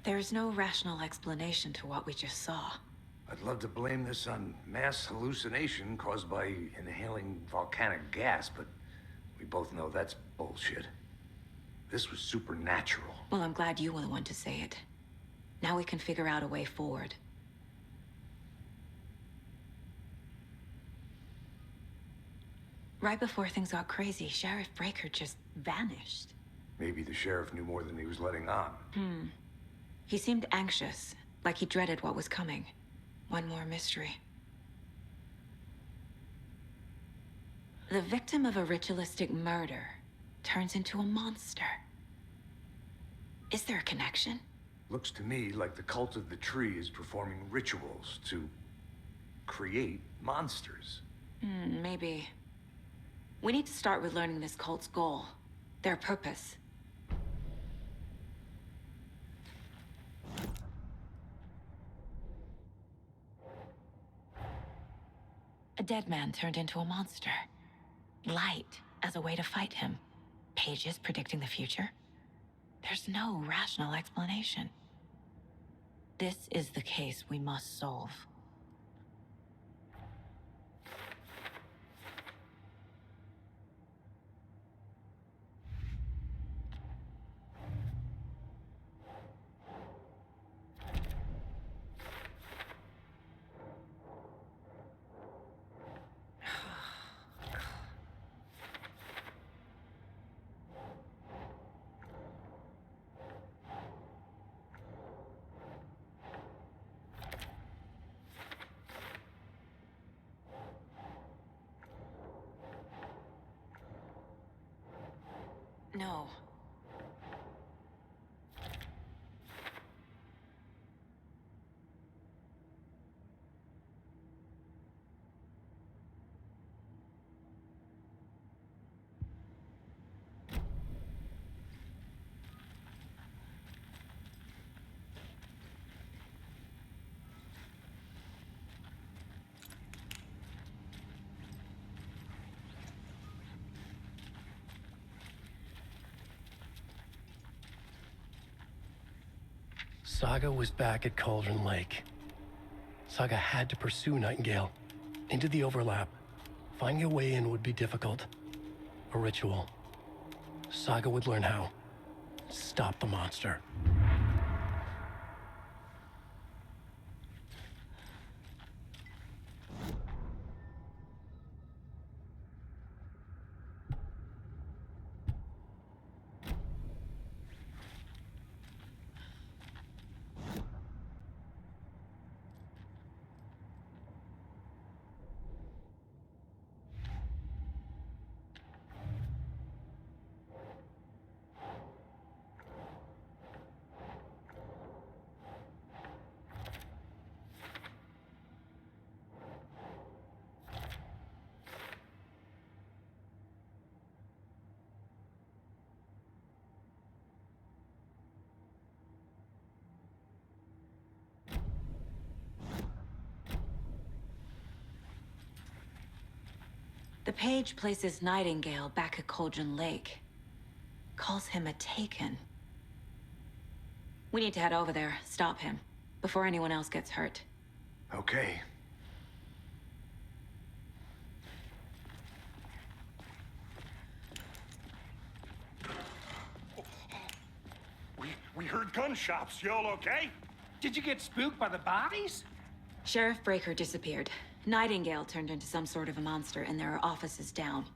There's no rational explanation to what we just saw. I'd love to blame this on mass hallucination caused by inhaling volcanic gas, but we both know that's bullshit. This was supernatural. Well, I'm glad you were the one to say it. Now we can figure out a way forward. Right before things got crazy, Sheriff Breaker just vanished. Maybe the sheriff knew more than he was letting on. He seemed anxious, like he dreaded what was coming. One more mystery. The victim of a ritualistic murder turns into a monster. Is there a connection? Looks to me like the cult of the tree is performing rituals to create monsters. Maybe. We need to start with learning this cult's goal, their purpose. A dead man turned into a monster. Light as a way to fight him. Pages predicting the future. There's no rational explanation. This is the case we must solve. No. Saga was back at Cauldron Lake. Saga had to pursue Nightingale into the overlap. Finding a way in would be difficult. A ritual. Saga would learn how. Stop the monster. The page places Nightingale back at Cauldron Lake. Calls him a Taken. We need to head over there, stop him, before anyone else gets hurt. Okay. We heard gunshots. Y'all okay? Did you get spooked by the bodies? Sheriff Breaker disappeared. Nightingale turned into some sort of a monster, and there are offices down.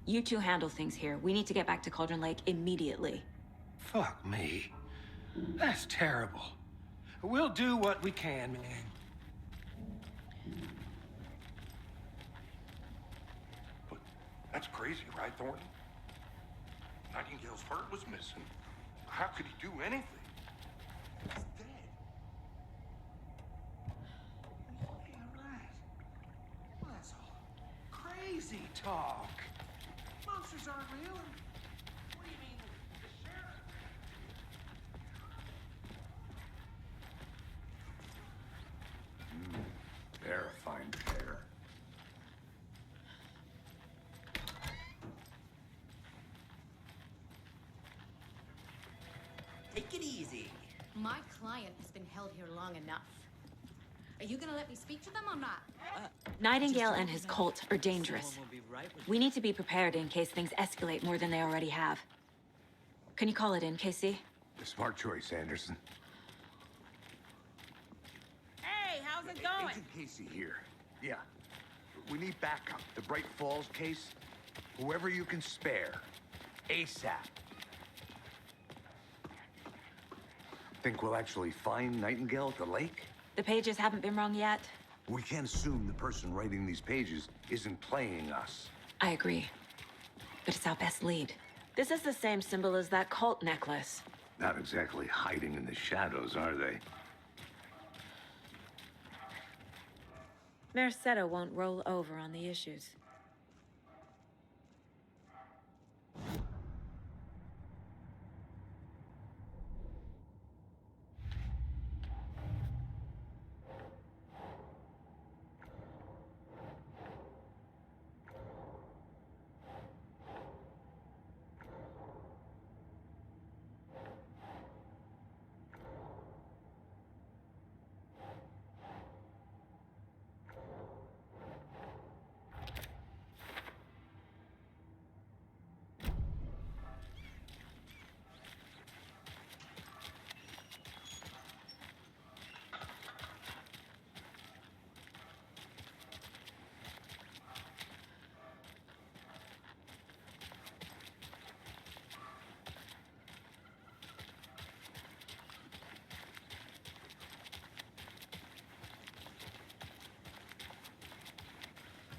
You two handle things here. We need to get back to Cauldron Lake immediately. Fuck me. That's terrible. We'll do what we can, man. But that's crazy, right, Thornton? Nightingale's heart was missing. How could he do anything? He's dead. Yeah, right. Well, that's all crazy talk. Monsters aren't real. What do you mean, the sheriff? Verifying pair. Take it easy. My client has been held here long enough. Are you gonna let me speak to them or not? Nightingale and his cult are dangerous. We need to be prepared in case things escalate more than they already have. Can you call it in, Casey? A smart choice, Anderson. Hey, how's it going? Agent Casey here. Yeah. We need backup. The Bright Falls case. Whoever you can spare. ASAP. Think we'll actually find Nightingale at the lake? The pages haven't been wrong yet. We can't assume the person writing these pages isn't playing us. I agree. But it's our best lead. This is the same symbol as that cult necklace. Not exactly hiding in the shadows, are they? Mercado won't roll over on the issues.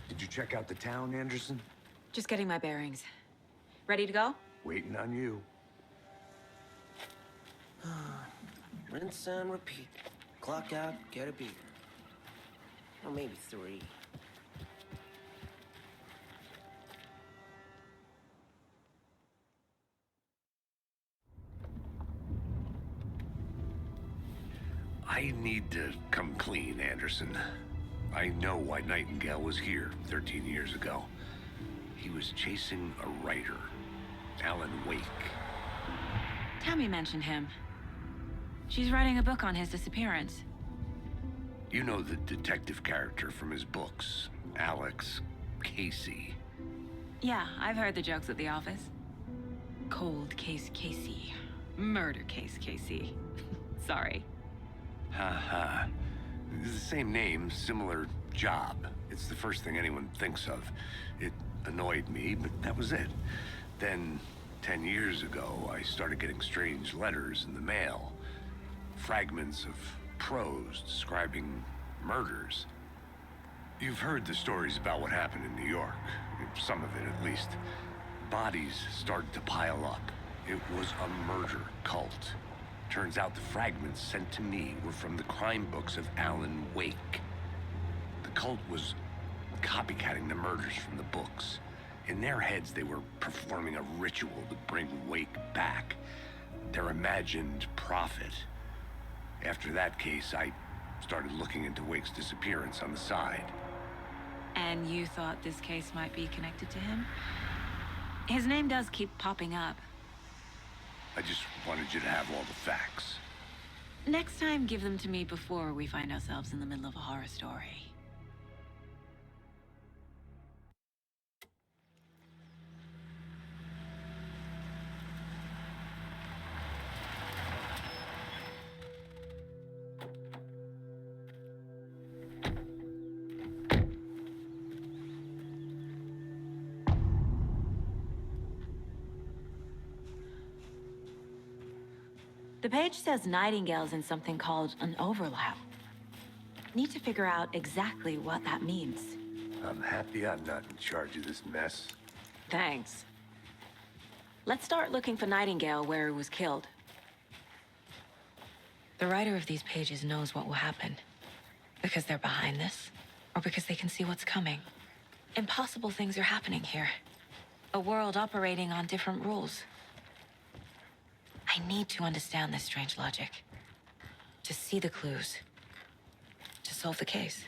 Did you check out the town, Anderson? Just getting my bearings. Ready to go? Waiting on you. Rinse and repeat. Clock out, get a beer. Or maybe 3. I need to come clean, Anderson. I know why Nightingale was here 13 years ago. He was chasing a writer, Alan Wake. Tammy mentioned him. She's writing a book on his disappearance. You know the detective character from his books, Alex Casey. Yeah, I've heard the jokes at the office. Cold case Casey. Murder case Casey. Sorry. Ha ha. The same name, similar job. It's the first thing anyone thinks of. It annoyed me, but that was it. Then, 10 years ago, I started getting strange letters in the mail. Fragments of prose describing murders. You've heard the stories about what happened in New York. Some of it, at least. Bodies started to pile up. It was a murder cult. Turns out the fragments sent to me were from the crime books of Alan Wake. The cult was copycatting the murders from the books. In their heads, they were performing a ritual to bring Wake back. Their imagined prophet. After that case, I started looking into Wake's disappearance on the side. And you thought this case might be connected to him? His name does keep popping up. I just wanted you to have all the facts. Next time, give them to me before we find ourselves in the middle of a horror story. The page says Nightingale's in something called an overlap. Need to figure out exactly what that means. I'm happy I'm not in charge of this mess. Thanks. Let's start looking for Nightingale where he was killed. The writer of these pages knows what will happen. Because they're behind this, or because they can see what's coming. Impossible things are happening here. A world operating on different rules. I need to understand this strange logic. To see the clues. To solve the case.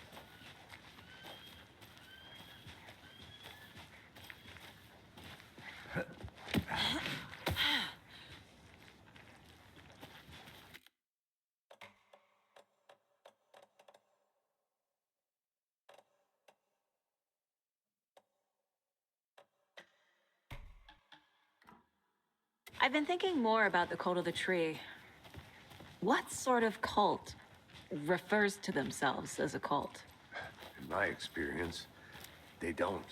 I've been thinking more about the cult of the tree. What sort of cult refers to themselves as a cult? In my experience, they don't.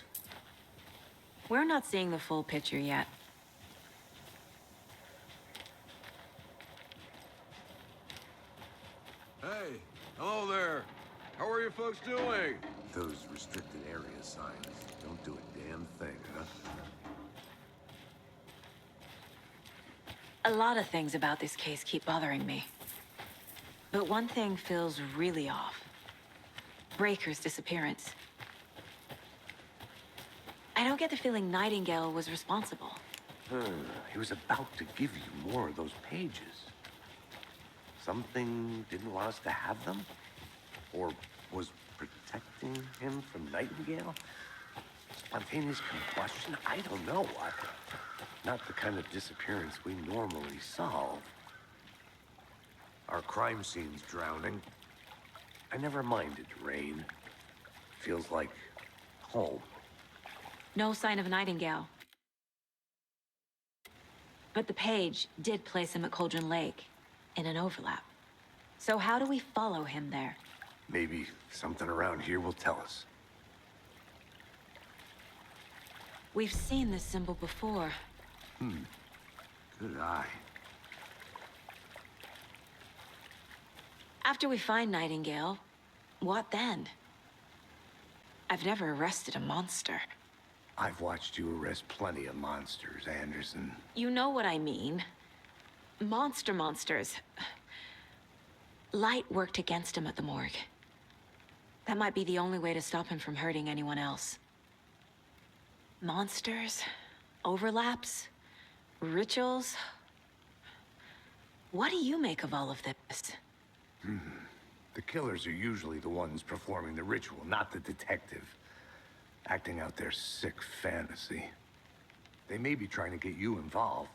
We're not seeing the full picture yet. Hey, hello there. How are you folks doing? Those restricted area signs don't do a damn thing, huh? A lot of things about this case keep bothering me. But one thing feels really off. Breaker's disappearance. I don't get the feeling Nightingale was responsible. He was about to give you more of those pages. Something didn't want us to have them? Or was protecting him from Nightingale? Spontaneous combustion? I don't know. Not the kind of disappearance we normally solve. Our crime scene's drowning. I never minded rain. Feels like home. No sign of Nightingale. But the page did place him at Cauldron Lake, in an overlap. So how do we follow him there? Maybe something around here will tell us. We've seen this symbol before. Good eye. After we find Nightingale, what then? I've never arrested a monster. I've watched you arrest plenty of monsters, Anderson. You know what I mean. Monsters. Light worked against him at the morgue. That might be the only way to stop him from hurting anyone else. Monsters? Overlaps? Rituals? What do you make of all of this? The killers are usually the ones performing the ritual, not the detective. Acting out their sick fantasy. They may be trying to get you involved,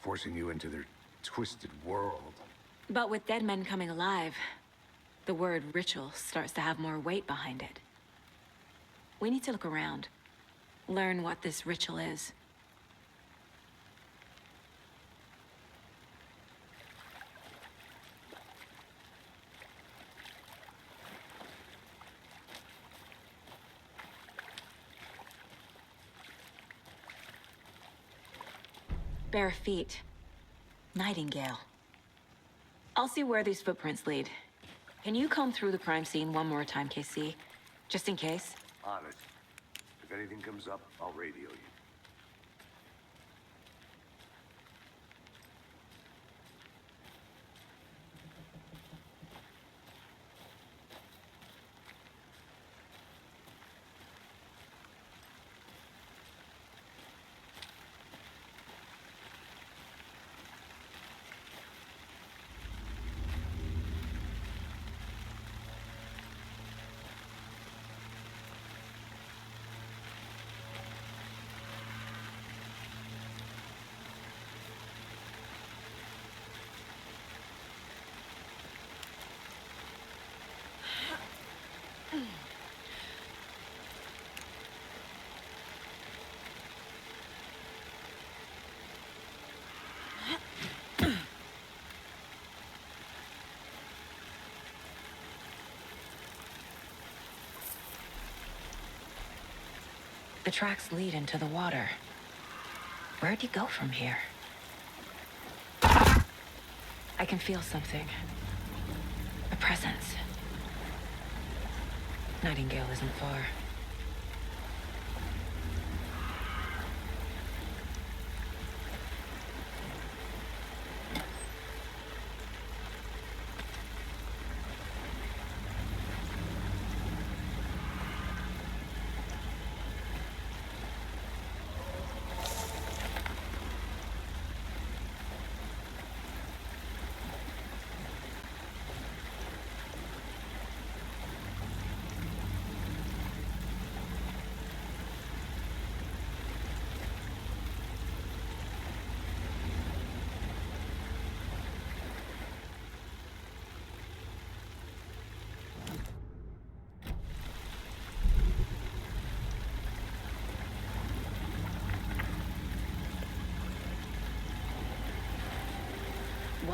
forcing you into their twisted world. But with dead men coming alive, the word ritual starts to have more weight behind it. We need to look around. Learn what this ritual is. Bare feet. Nightingale. I'll see where these footprints lead. Can you comb through the crime scene one more time, KC? Just in case? On it. If anything comes up, I'll radio you. The tracks lead into the water. Where'd he go from here? I can feel something. A presence. Nightingale isn't far.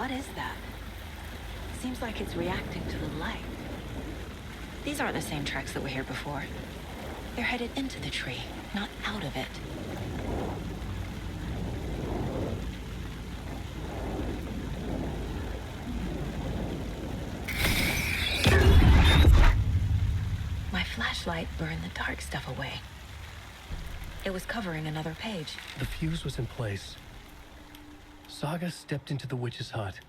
What is that? Seems like it's reacting to the light. These aren't the same tracks that were here before. They're headed into the tree, not out of it. My flashlight burned the dark stuff away. It was covering another page. The fuse was in place. Saga stepped into the witch's hut.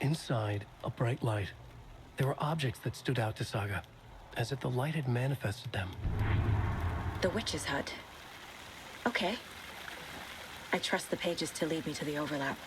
Inside, a bright light. There were objects that stood out to Saga, as if the light had manifested them. The witch's hut. Okay. I trust the pages to lead me to the overlap.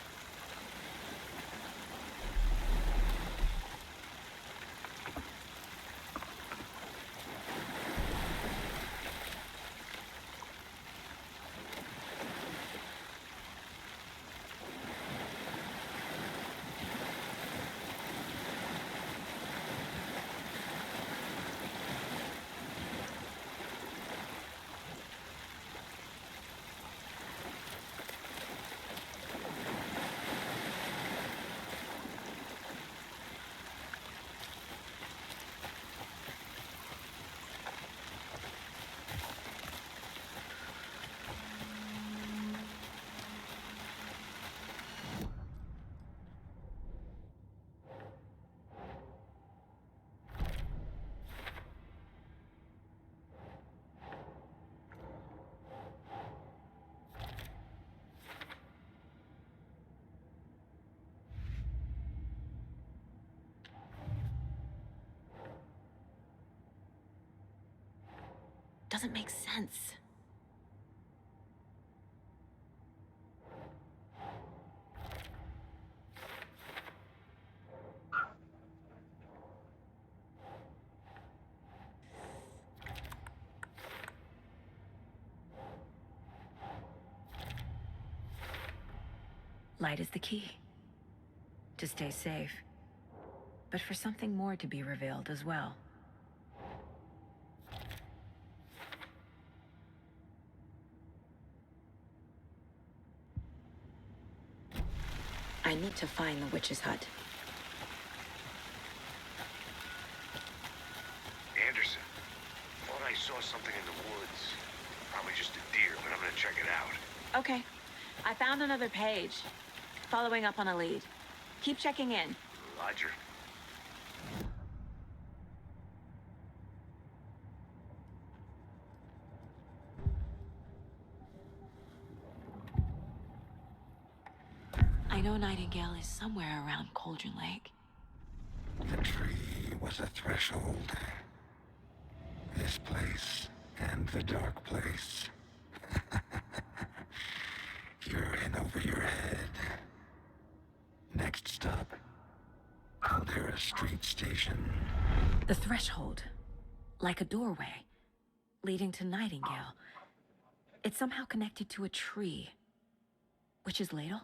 Doesn't make sense. Light is the key. To stay safe. But for something more to be revealed as well. I need to find the witch's hut. Anderson, thought I saw something in the woods. Probably just a deer, but I'm gonna check it out. Okay. I found another page. Following up on a lead. Keep checking in. Roger. I know Nightingale is somewhere around Cauldron Lake. The tree was a threshold. This place and the dark place. You're in over your head. Next stop, Caldera Street Station. The threshold. Like a doorway. Leading to Nightingale. It's somehow connected to a tree. Witch's ladle?